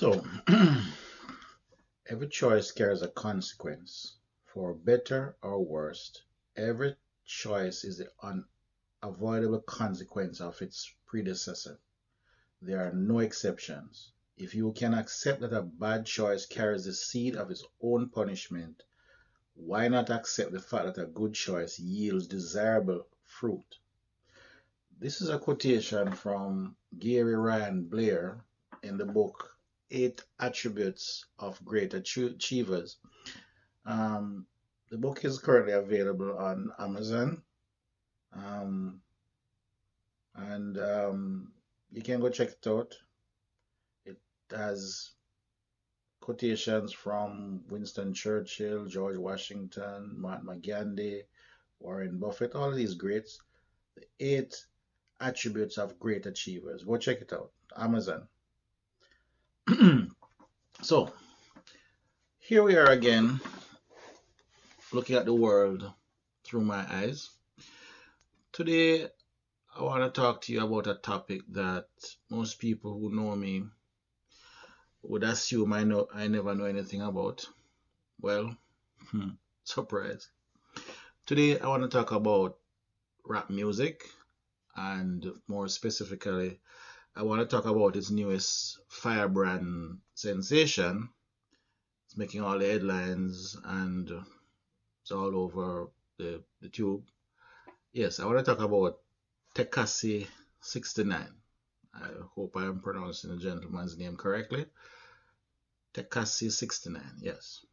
So, every choice carries a consequence. For better or worse, every choice is the unavoidable consequence of its predecessor. There are no exceptions. If you can accept that a bad choice carries the seed of its own punishment, why not accept the fact that a good choice yields desirable fruit? This is a quotation from Gary Ryan Blair in the book Eight Attributes of Great Achievers. Um, the book is currently available on Amazon, um, and you can go check it out. It has quotations from Winston Churchill, George Washington, Mahatma Gandhi, Warren Buffett, all these greats. The eight attributes of great achievers. Go check it out. Amazon. So here we are again, looking at the world through my eyes. Today, I want to talk to you about a topic that most people who know me would assume I never know anything about. Well, surprise. Today, I want to talk about rap music, and more specifically, I want to talk about its newest firebrand sensation. It's making all the headlines and it's all over the tube. Yes, I want to talk about Tekashi69. I hope I am pronouncing the gentleman's name correctly. Tekashi69, yes.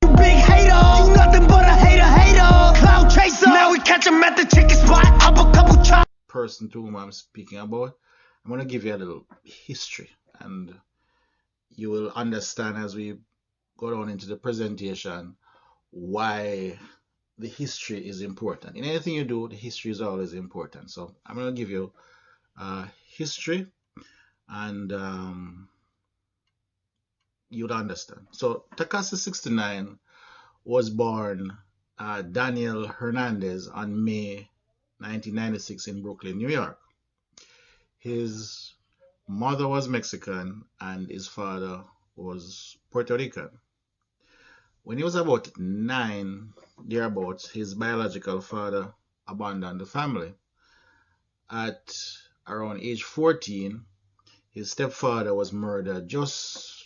Big hater, you nothing but a hater. Cloud chaser, now we catch him at the chicken spot. Up a couple chops. Person to whom I'm speaking about, I'm going to give you a little history, and you will understand as we go on into the presentation why the history is important. In anything you do, the history is always important. So I'm going to give you history, and you'd understand. So Tekashi69 was born Daniel Hernandez on May 1996 in Brooklyn, New York. His mother was Mexican and his father was Puerto Rican. When he was about 9, thereabouts, his biological father abandoned the family. At around age 14, his stepfather was murdered just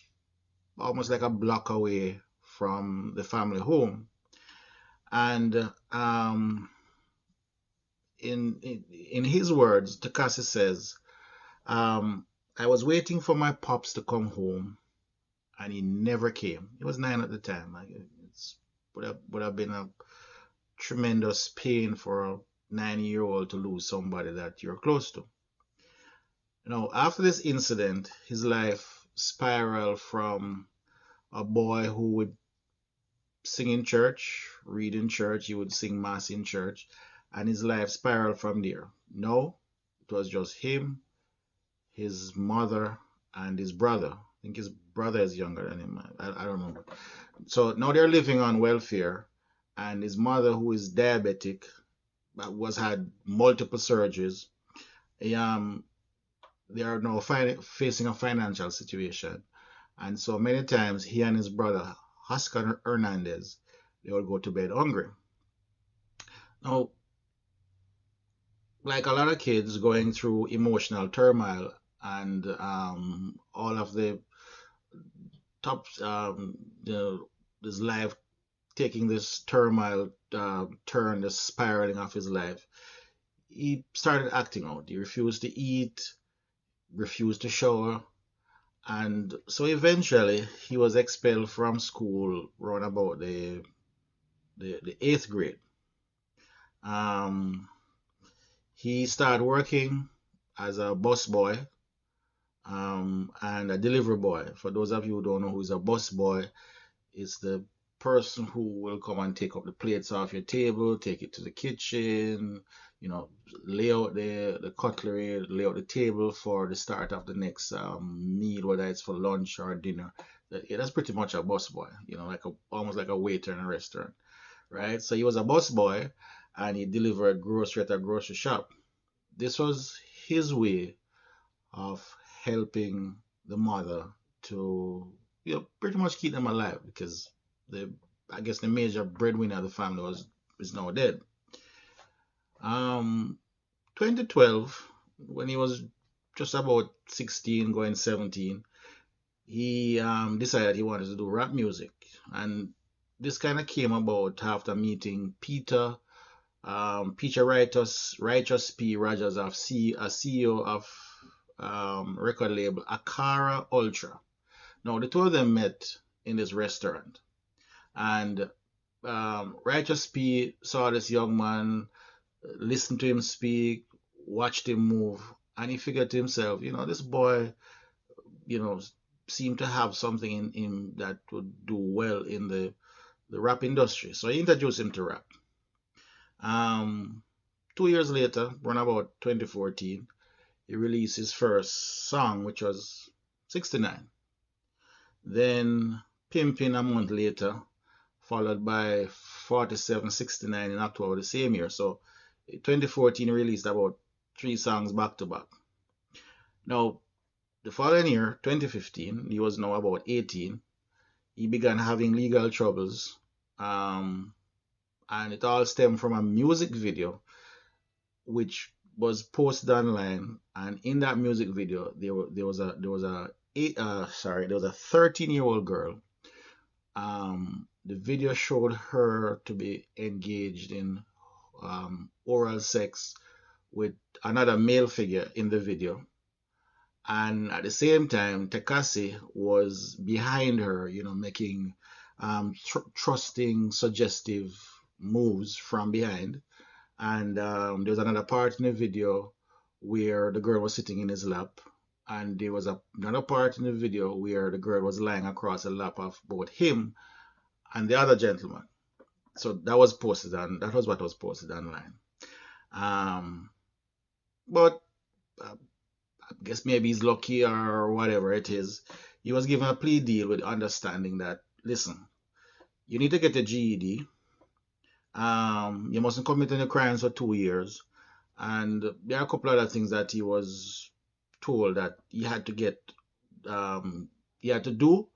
almost like a block away from the family home. And in his words, Tekashi says, I was waiting for my pops to come home, and he never came. He was 9 at the time. It would have been a tremendous pain for a 9-year-old to lose somebody that you're close to. After this incident, his life spiraled from a boy who would sing in church, read in church, he would sing mass in church, and his life spiraled from there. No, it was just him, his mother, and his brother. I think his brother is younger than him. I don't remember. So now they're living on welfare, and his mother, who is diabetic, had multiple surgeries. They are now facing a financial situation, and so many times he and his brother Oscar Hernandez, they would go to bed hungry. Now, like a lot of kids going through emotional turmoil and all of the top, this life taking this turmoil turn, the spiraling of his life, he started acting out. He refused to eat, refused to shower, and so eventually he was expelled from school around about the 8th grade. He started working as a busboy and a delivery boy. For those of you who don't know who is a busboy, it's the person who will come and take up the plates off your table, take it to the kitchen, lay out the cutlery, lay out the table for the start of the next meal, whether it's for lunch or dinner. That's pretty much a busboy, almost like a waiter in a restaurant, right? So he was a busboy and he delivered grocery at a grocery shop. This was his way of helping the mother to, pretty much keep them alive because the I guess the major breadwinner of the family is now dead. Um, 2012, when he was just about 16, going 17, he decided he wanted to do rap music, and this kind of came about after meeting Peter Righteous P. Rogers, a CEO of record label Akara Ultra. Now, the two of them met in this restaurant, and Righteous P saw this young man, listened to him speak, watched him move, and he figured to himself, this boy, you know, seemed to have something in him that would do well in the rap industry. So he introduced him to rap. Um, 2 years later, around about 2014, he released his first song, which was 69. Then Pimpin' a month later, followed by 4769 in October the same year. So 2014 released about 3 songs back to back. Now, the following year, 2015, he was now about 18. He began having legal troubles, um, and it all stemmed from a music video which was posted online. And in that music video, there was a 13-year-old girl. The video showed her to be engaged in oral sex with another male figure in the video. And at the same time, Tekashi was behind her, making trusting, suggestive moves from behind. And there was another part in the video where the girl was sitting in his lap. And there was another part in the video where the girl was lying across the lap of both him and the other gentleman. So that was posted on, that was what was posted online. But I guess maybe he's lucky or whatever it is. He was given a plea deal with understanding that, listen, you need to get a GED. You mustn't commit any crimes for 2 years. And there are a couple other things that he was told that he had to he had to do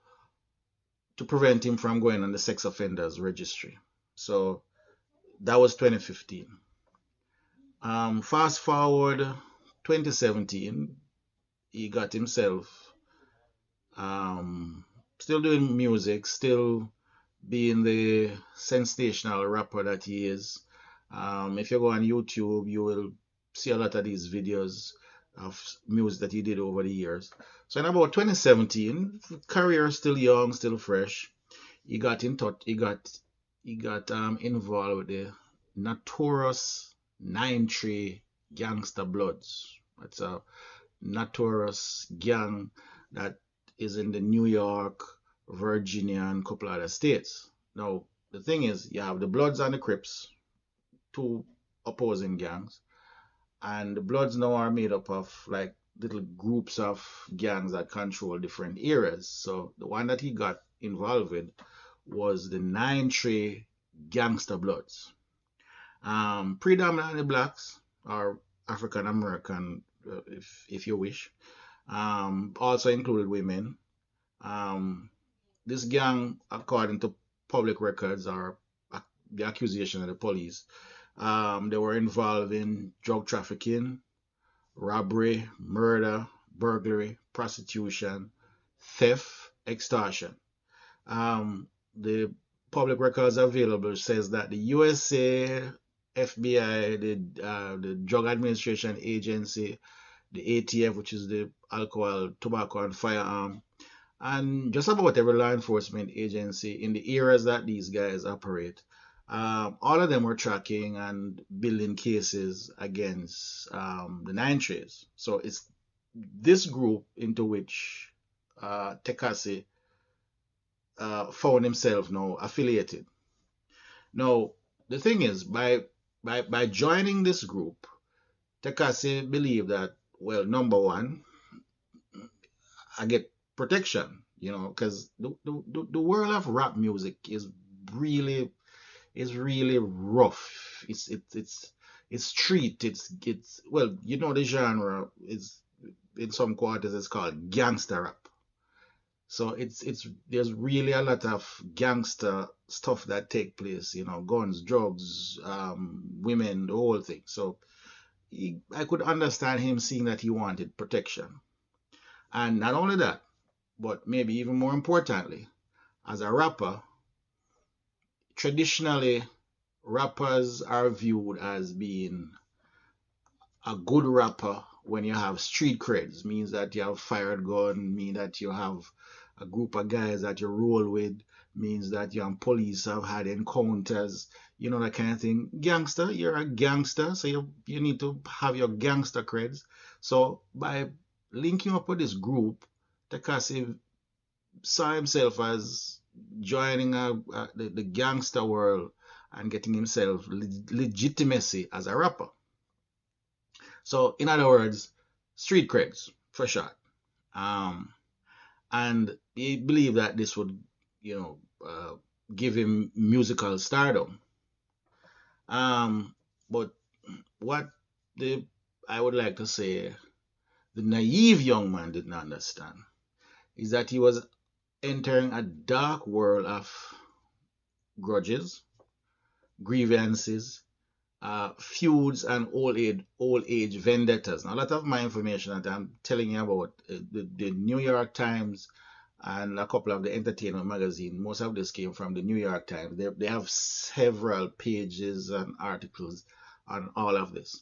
to prevent him from going on the sex offenders registry. So that was 2015. Fast forward 2017, he got himself still doing music, still being the sensational rapper that he is. If you go on YouTube, you will see a lot of these videos of music that he did over the years. So in about 2017, career still young, still fresh. He got in touch. He got involved with the notorious 9-3 Gangster Bloods. That's a notorious gang that is in the New York, Virginia, and a couple other states. Now, the thing is, you have the Bloods and the Crips, two opposing gangs, and the Bloods now are made up of like little groups of gangs that control different areas. So the one that he got involved with was the 9-3 Gangster Bloods. Predominantly blacks or African American, if you wish. Also included women. This gang, according to public records or the accusation of the police, they were involved in drug trafficking, robbery, murder, burglary, prostitution, theft, extortion. The public records available says that the USA, FBI, the Drug Administration Agency, the ATF, which is the Alcohol, Tobacco, and Firearm, and just about every law enforcement agency in the areas that these guys operate, all of them were tracking and building cases against the 9-3s. So it's this group into which Tekashi found himself now affiliated. Now, the thing is, by joining this group, Tekashi believed that, well, number one, I get protection, because the world of rap music is really rough. It's street. It's well, the genre is in some quarters it's called gangster rap. So it's there's really a lot of gangster stuff that take place, guns, drugs, women, the whole thing. So I could understand him seeing that he wanted protection. And not only that, but maybe even more importantly, as a rapper, traditionally rappers are viewed as being a good rapper when you have street creds, means that you have fired gun, mean that you have a group of guys that you roll with, means that you and police have had encounters, that kind of thing. Gangster, you're a gangster, so you need to have your gangster creds. So by linking up with this group, Tekashi saw himself as joining the gangster world and getting himself legitimacy as a rapper. So, in other words, street creds for short. Um, and he believed that this would, you know, uh, give him musical stardom. But what the I would like to say the naive young man did not understand is that he was entering a dark world of grudges, grievances, feuds, and old age vendettas. Now, a lot of my information that I'm telling you about the New York Times and a couple of the entertainment magazines, most of this came from the New York Times. They have several pages and articles on all of this,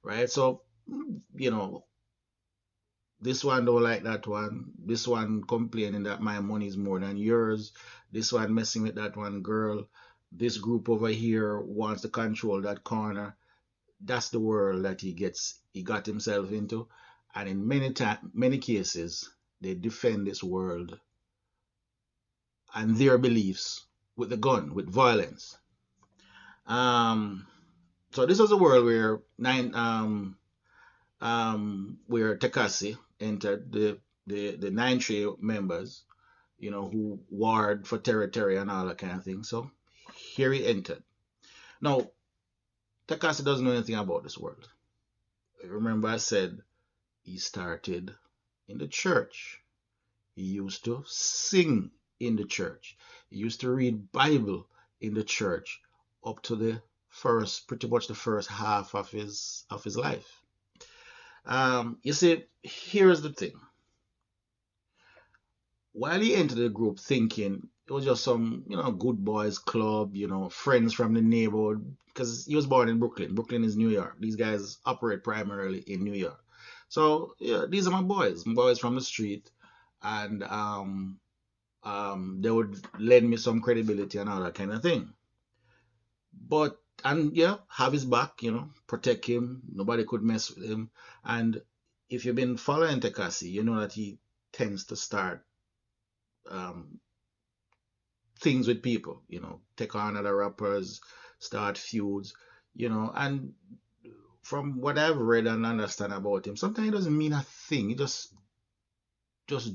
right? So, you know, this one don't like that one. This one complaining that my money is more than yours. This one messing with that one girl. This group over here wants to control that corner. That's the world that he got himself into. And in many cases, they defend this world and their beliefs with the gun, with violence. Um, so this was a world where Tekashi entered the 9 Tree members, who warred for territory and all that kind of thing. So here he entered. Now, Tekashi doesn't know anything about this world. Remember I said he started in the church. He used to sing in the church. He used to read Bible in the church up to pretty much the first half of his life. You see, here's the thing. While he entered the group thinking it was just some, good boys club, friends from the neighborhood, because he was born in Brooklyn. Brooklyn is New York. These guys operate primarily in New York. So, yeah, these are my boys from the street, and they would lend me some credibility and all that kind of thing. But, and yeah, have his back, protect him. Nobody could mess with him. And if you've been following Tekashi, you know that he tends to start um, things with people, take on other rappers, start feuds, and from what I've read and understand about him, sometimes it doesn't mean a thing. He just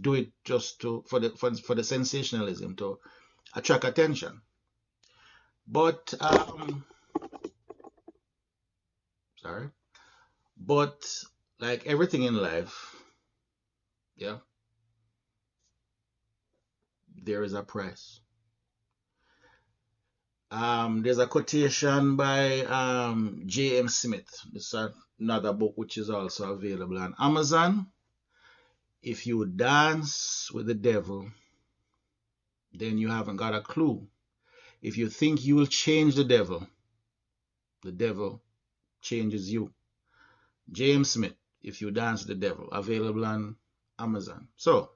do it just to for the sensationalism to attract attention. But sorry. But like everything in life, yeah, there is a price. There's a quotation by J.M. Smith. This is another book which is also available on Amazon. If you dance with the devil, then you haven't got a clue. If you think you will change the devil changes you. James Smith, If You Dance with the Devil, available on Amazon. So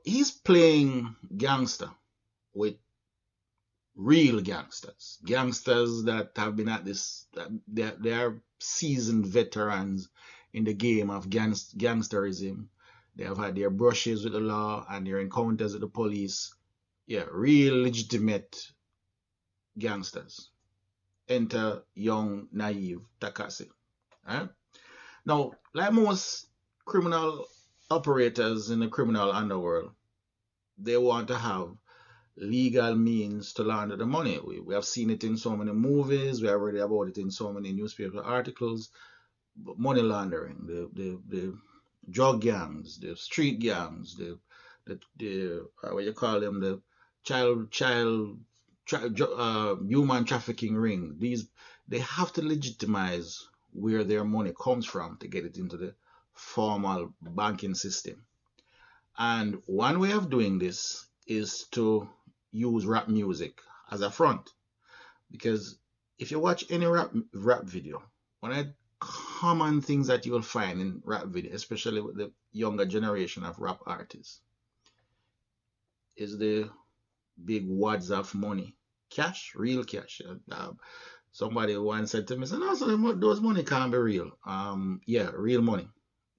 he's playing gangster with real gangsters, gangsters that have been at this. They are seasoned veterans in the game of gangsterism. They have had their brushes with the law and their encounters with the police. Yeah, real legitimate gangsters. Enter young, naive Tekashi. Right? Now, like most criminal operators in the criminal underworld, they want to have legal means to launder the money. We have seen it in so many movies. We have read about it in so many newspaper articles. Money laundering, drug gangs, the street gangs, the what you call them, the human trafficking ring. These, they have to legitimize where their money comes from to get it into the formal banking system. And one way of doing this is to use rap music as a front. Because if you watch any rap video, one of the common things that you will find in rap video, especially with the younger generation of rap artists, is the big wads of money, cash, real cash. Somebody once said to me, "No, so those money can't be real." Yeah, real money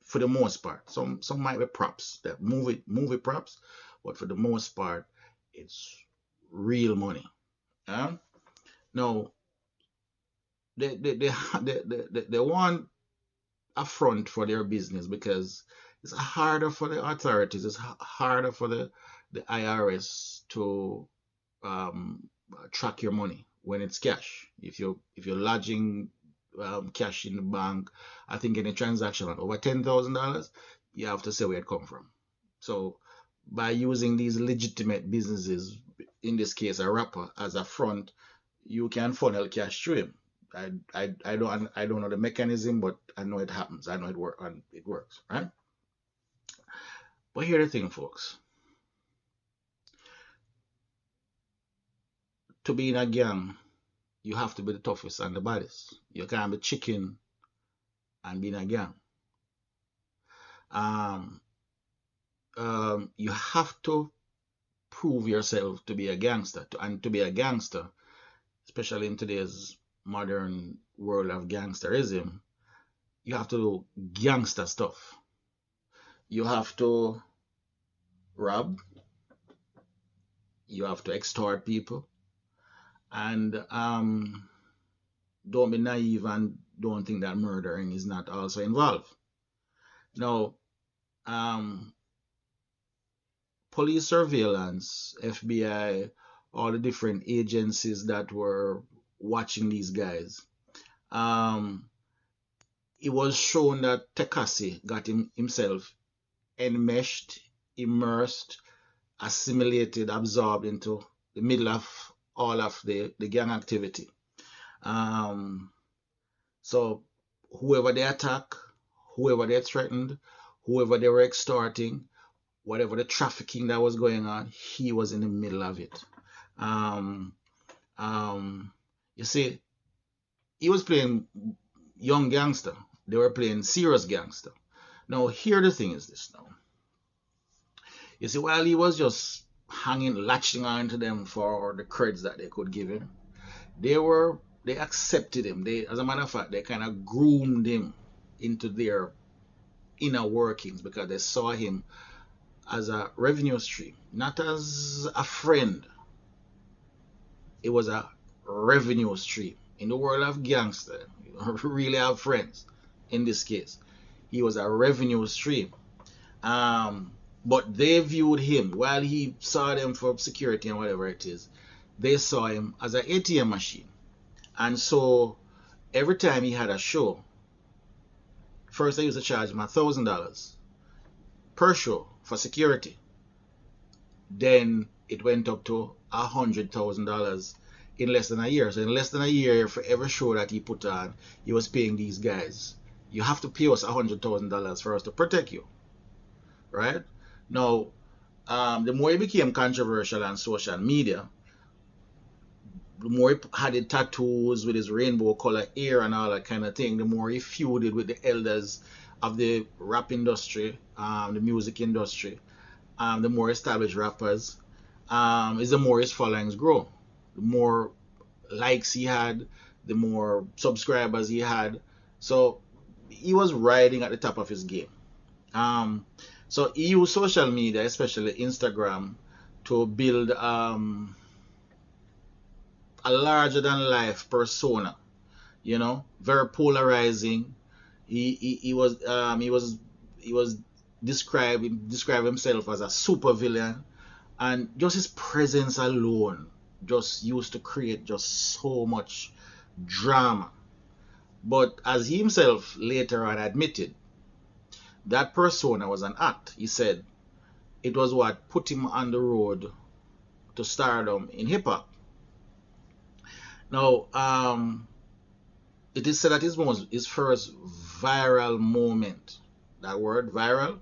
for the most part. Some might be props, that movie props, but for the most part, it's real money. Yeah? Now they want a front for their business because it's harder for the authorities, it's harder for the IRS to um, track your money when it's cash. If you're lodging cash in the bank, I think any transaction over $10,000, you have to say where it come from. So by using these legitimate businesses, in this case a rapper, as a front, you can funnel cash through him. I don't know the mechanism, but I know it happens. I know it works, right? But here's the thing, folks. To be in a gang, you have to be the toughest and the baddest. You can't be chicken and be in a gang. Um, you have to prove yourself to be a gangster, and to be a gangster, especially in today's modern world of gangsterism, you have to do gangster stuff. You have to rob, you have to extort people, and don't be naive and don't think that murdering is not also involved. Now, um, police surveillance, FBI, all the different agencies that were watching these guys, um, it was shown that Tekashi got himself enmeshed, immersed, assimilated, absorbed into the middle of all of the gang activity. Um, so whoever they attack, whoever they threatened, whoever they were extorting, whatever the trafficking that was going on, he was in the middle of it. Um, um, you see, he was playing young gangster. They were playing serious gangster. Now, here the thing is this now. You see, while he was just hanging, latching on to them for the creds that they could give him, they accepted him. As a matter of fact, they kind of groomed him into their inner workings because they saw him as a revenue stream, not as a friend. It was a revenue stream. In the world of gangster, you really have friends. In this case, he was a revenue stream. Um, but they viewed him, while he saw them for security and whatever it is, they saw him as an ATM machine. And so every time he had a show, first they used to charge him $1,000 per show for security. Then it went up to $100,000 in less than a year. So in less than a year, for every show that he put on, he was paying these guys, "You have to pay us $100,000 for us to protect you," right? Now, the more he became controversial on social media, the more he had the tattoos with his rainbow color hair and all that kind of thing, the more he feuded with the elders of the rap industry, the music industry, the more established rappers, is the more his followings grow. The more likes he had, the more subscribers he had. So he was riding at the top of his game. Um, so he used social media, especially Instagram, to build a larger than life persona. Very polarizing. He was describe himself as a super villain, and just his presence alone just used to create just so much drama. But as he himself later on admitted, That persona was an act. He said it was what put him on the road to stardom in hip hop. Now, it is said that his first viral moment, that word viral,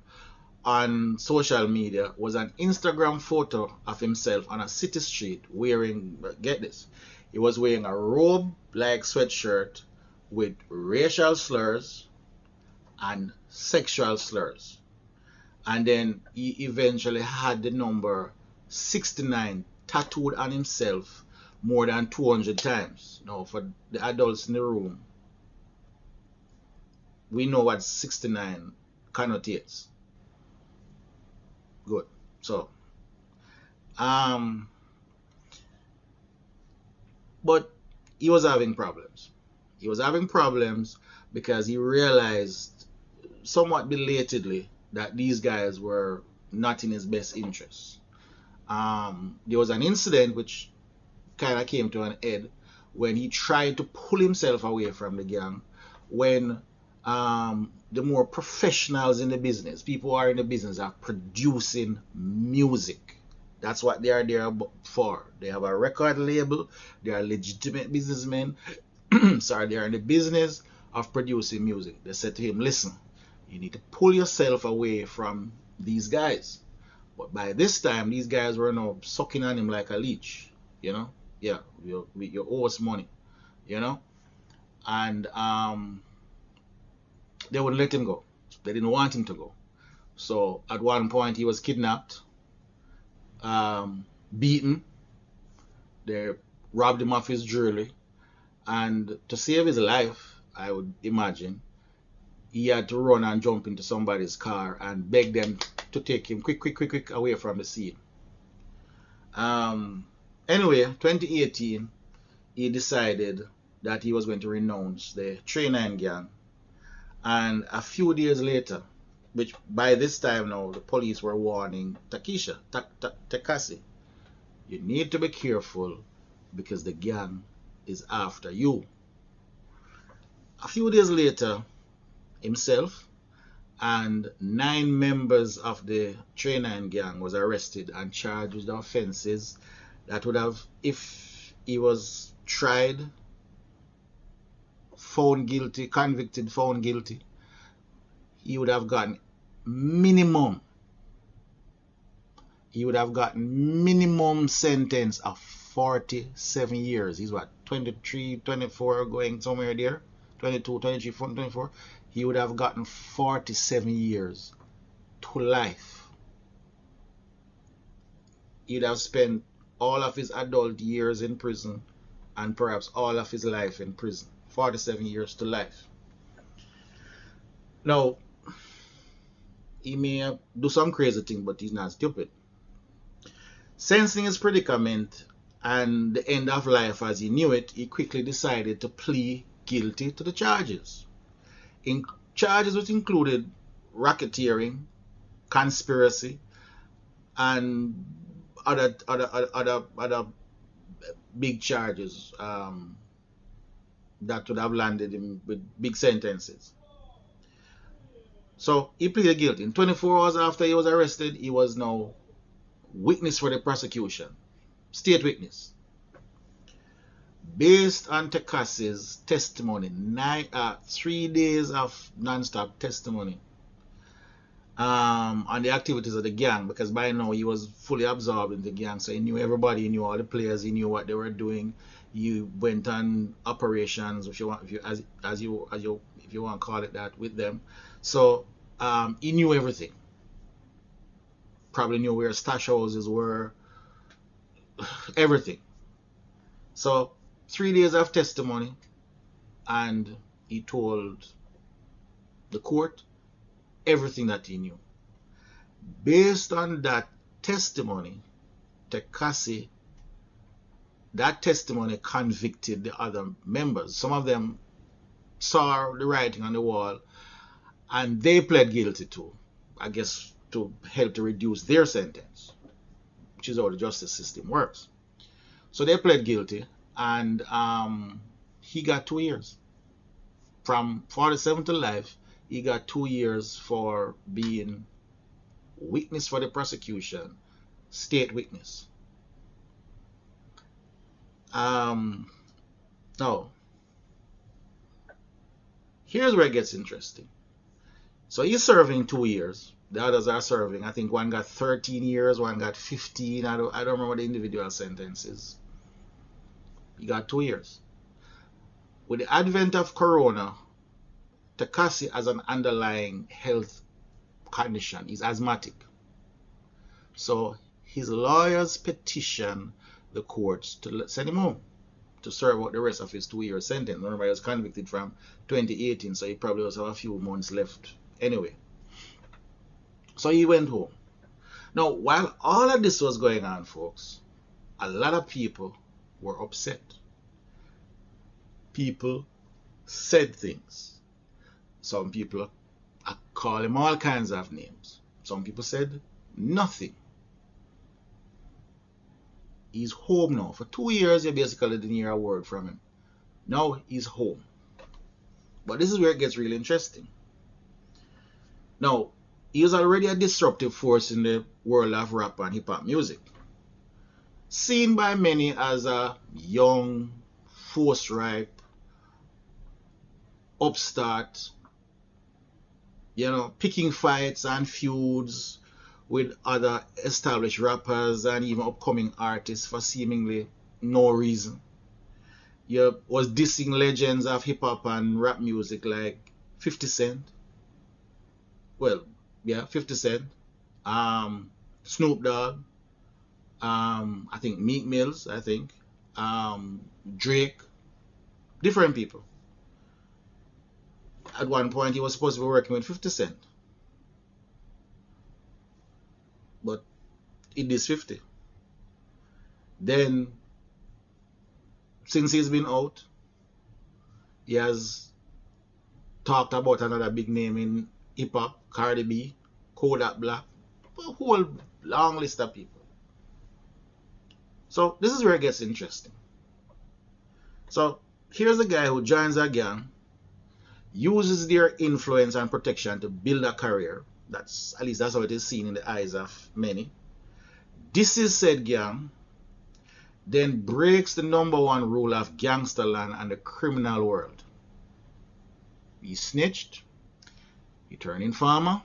on social media was an Instagram photo of himself on a city street wearing, get this, he was wearing a robe like sweatshirt with racial slurs and sexual slurs. And then he eventually had the number 69 tattooed on himself more than 200 times. Now, for the adults in the room, we know what 69 connotates. Good. So, um, but he was having problems. He was having problems because he realized somewhat belatedly that these guys were not in his best interests. There was an incident which kind of came to an end when he tried to pull himself away from the gang when the more professionals in the business, people who are in the business, are producing music. That's what they are there for. They have a record label. They are legitimate businessmen. Sorry, they are in the business of producing music. They said to him, listen, you need to pull yourself away from these guys. But by this time, these guys were now sucking on him like a leech, you know? Yeah, you owe us money, you know? And they wouldn't let him go. They didn't want him to go. So at one point, he was kidnapped, beaten. They robbed him of his jewelry. And to save his life, I would imagine, he had to run and jump into somebody's car and beg them to take him quick away from the scene. Anyway, 2018, he decided that he was going to renounce the Trey 9 gang. And a few days later, which by this time now, the police were warning Tekashi, you need to be careful because the gang is after you. A few days later, himself and 9 members of the Trey 9 gang was arrested and charged with the offenses that would have, if he was tried, found guilty, convicted, found guilty, he would have gotten minimum sentence of 47 years. He's what, 23, 24, going somewhere there, 22, 23, 24. He would have gotten 47 years to life. He'd have spent all of his adult years in prison and perhaps all of his life in prison. 47 years to life. Now, he may do some crazy thing, but he's not stupid. Sensing his predicament and the end of life as he knew it, he quickly decided to plead guilty to the charges. In charges which included racketeering, conspiracy, and other big charges that would have landed him with big sentences. So he pleaded guilty. In 24 hours after he was arrested, he was now witness for the prosecution, state witness. Based on Tekashi's testimony, 3 days of non-stop testimony on the activities of the gang, because by now he was fully absorbed in the gang, so he knew everybody, he knew all the players, he knew what they were doing. He went on operations, if you want to call it that, with them. So he knew everything. Probably knew where stash houses were, everything. So 3 days of testimony, and he told the court everything that he knew. Based on that testimony, Tekashi, that testimony convicted the other members. Some of them saw the writing on the wall and they pled guilty too, I guess to help to reduce their sentence, which is how the justice system works. So they pled guilty, and he got 2 years. From 47 to life, he got 2 years for being witness for the prosecution, state witness. Now, here's where it gets interesting. So he's serving 2 years. The others are serving. I think one got 13 years, one got 15. I don't remember the individual sentences. He got 2 years. With the advent of Corona, Tekashi has an underlying health condition. He's asthmatic. So his lawyers petitioned the courts to send him home to serve out the rest of his 2 year sentence. Remember, he was convicted from 2018, so he probably also have a few months left anyway. So he went home. Now, while all of this was going on, folks, a lot of people were upset. People said things. Some people call him all kinds of names. Some people said nothing. He's home now. For 2 years, you basically didn't hear a word from him. Now he's home. But this is where it gets really interesting. Now, he was already a disruptive force in the world of rap and hip hop music. Seen by many as a young, force-ripe, upstart, picking fights and feuds with other established rappers and even upcoming artists for seemingly no reason. He was dissing legends of hip hop and rap music like 50 Cent. Well, yeah, 50 Cent. Snoop Dogg. I think Meek Mills, Drake. Different people. At one point, he was supposed to be working with 50 Cent. But it is 50. Then, since he's been out, he has talked about another big name in hip hop, Cardi B, Kodak Black, a whole long list of people. So this is where it gets interesting. So here's a guy who joins a gang, uses their influence and protection to build a career. At least that's how it is seen in the eyes of many. This is said gang, then breaks the #1 rule of gangster land and the criminal world. He snitched, he turned informer,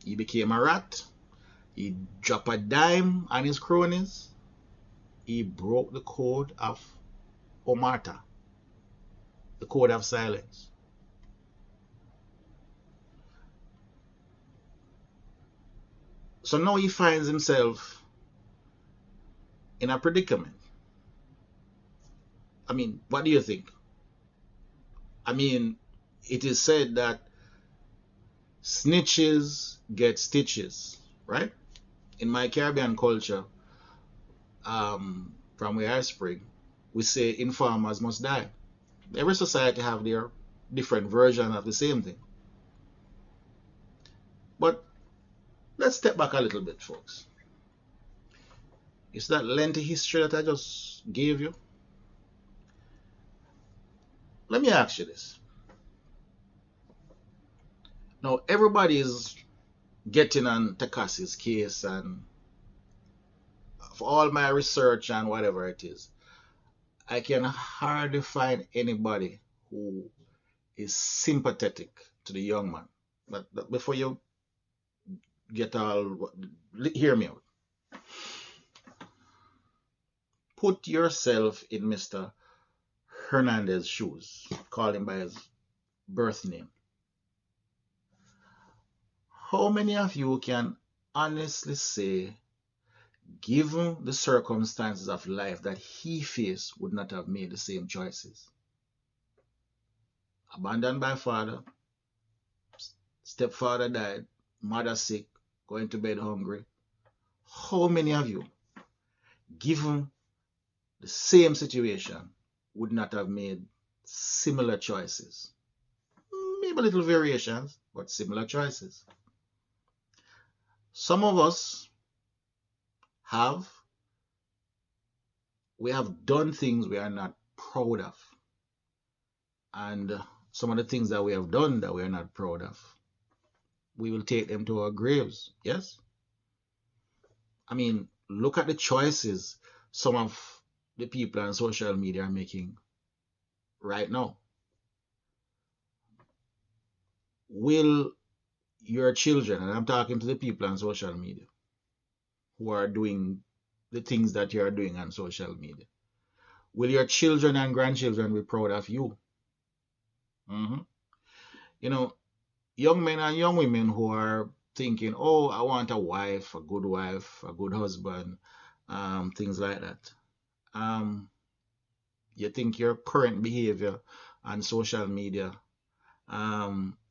he became a rat, he dropped a dime on his cronies, he broke the code of Omerta, the code of silence. So now he finds himself in a predicament. I mean, what do you think? I mean, it is said that snitches get stitches, right? In my Caribbean culture, from where I spring, we say informers must die. Every society have their different version of the same thing. But let's step back a little bit, folks. It's that lengthy history that I just gave you. Let me ask you this. Now, everybody is getting on Tekashi's case, and for all my research and whatever it is, I can hardly find anybody who is sympathetic to the young man. But before you get all, hear me out. Put yourself in Mr. Hernandez's shoes. Call him by his birth name. How many of you can honestly say, given the circumstances of life that he faced, would not have made the same choices? Abandoned by father, stepfather died, mother sick, going to bed hungry. How many of you, given the same situation, would not have made similar choices? Maybe little variations, but similar choices. Some of us we have done things we are not proud of. And some of the things that we have done that we are not proud of. We will take them to our graves. Yes? I mean, look at the choices some of the people on social media are making right now. Will your children, and I'm talking to the people on social media who are doing the things that you are doing on social media, will your children and grandchildren be proud of you? Mm-hmm. You know, young men and young women who are thinking, oh, I want a wife, a good husband, things like that. You think your current behavior on social media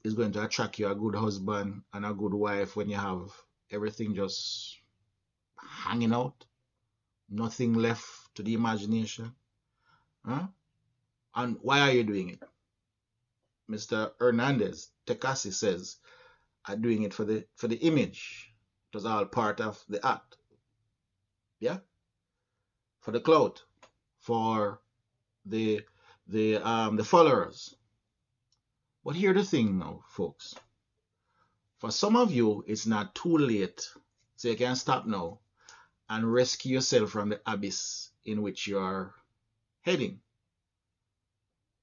is going to attract you a good husband and a good wife when you have everything just hanging out, nothing left to the imagination? Huh? And why are you doing it? Mr. Hernandez, Tekashi says, I'm doing it for the image. It was all part of the act. Yeah? For the clout, for the the followers. But here's the thing now, folks. For some of you, it's not too late, so you can stop now and rescue yourself from the abyss in which you are heading.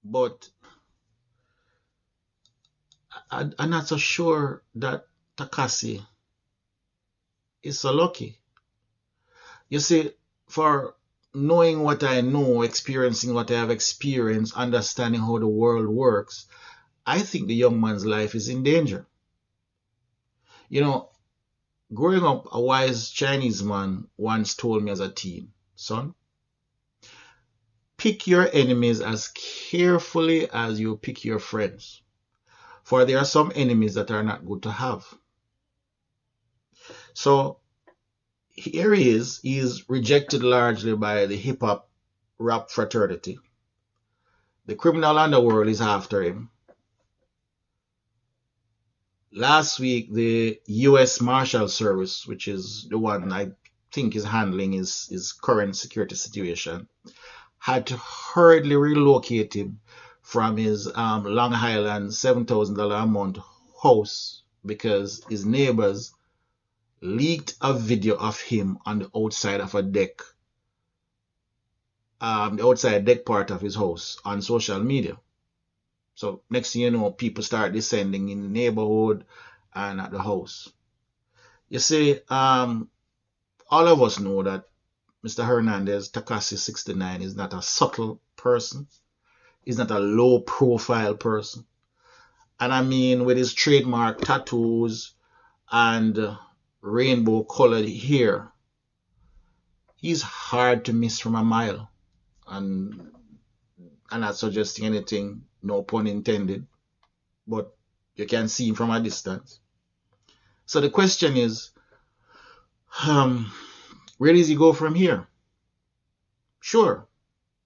But I'm not so sure that Takashi is so lucky. You see, for knowing what I know, experiencing what I have experienced, understanding how the world works, I think the young man's life is in danger. You know, growing up, a wise Chinese man once told me as a teen, son, pick your enemies as carefully as you pick your friends. For there are some enemies that are not good to have. So here he is rejected largely by the hip hop rap fraternity. The criminal underworld is after him. Last week, the U.S. Marshal Service, which is the one I think is handling his current security situation, had to hurriedly relocate him from his Long Island $7,000 a month house because his neighbors leaked a video of him on the outside of a deck, the outside deck part of his house on social media. So next thing you know, people start descending in the neighborhood and at the house. You see, all of us know that Mr. Hernandez, Tekashi69, is not a subtle person. He's not a low profile person. And I mean, with his trademark tattoos and rainbow colored hair, he's hard to miss from a mile. And I'm not suggesting anything, no pun intended, but you can see him from a distance. So the question is, where does he go from here? Sure,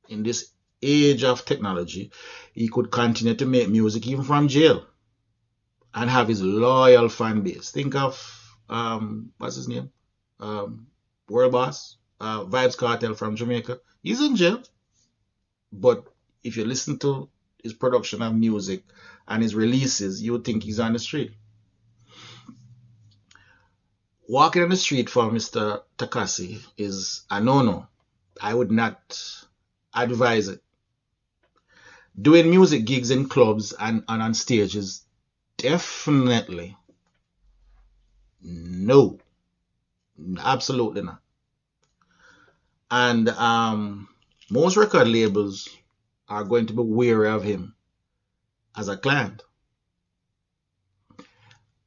in this age of technology, he could continue to make music even from jail and have his loyal fan base. Think of what's his name? World Boss, Vibes Cartel from Jamaica. He's in jail, but if you listen to his production of music and his releases, you would think he's on the street. Walking on the street for Mr. Takashi is a no-no. I would not advise it. Doing music gigs in clubs and on stages, definitely no. Absolutely not. And most record labels are going to be wary of him as a client.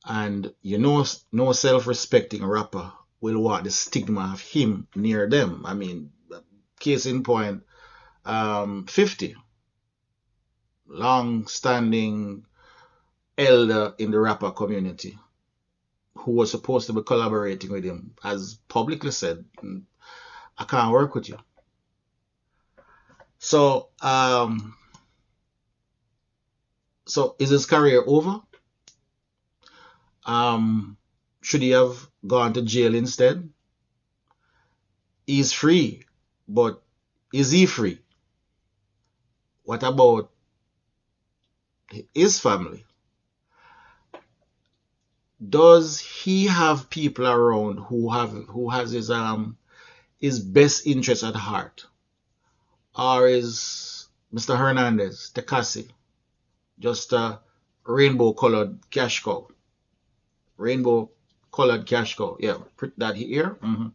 And you know, no self-respecting rapper will want the stigma of him near them. I mean, case in point, 50, long-standing elder in the rapper community, who was supposed to be collaborating with him, has publicly said, I can't work with you. So, so is his career over? Should he have gone to jail instead? He's free, but is he free? What about his family, does he have people around who has his best interest at heart, or is Mr. Hernandez Tekashi just a rainbow colored cash cow? Rainbow colored cash cow. Yeah, that here. Mm-hmm.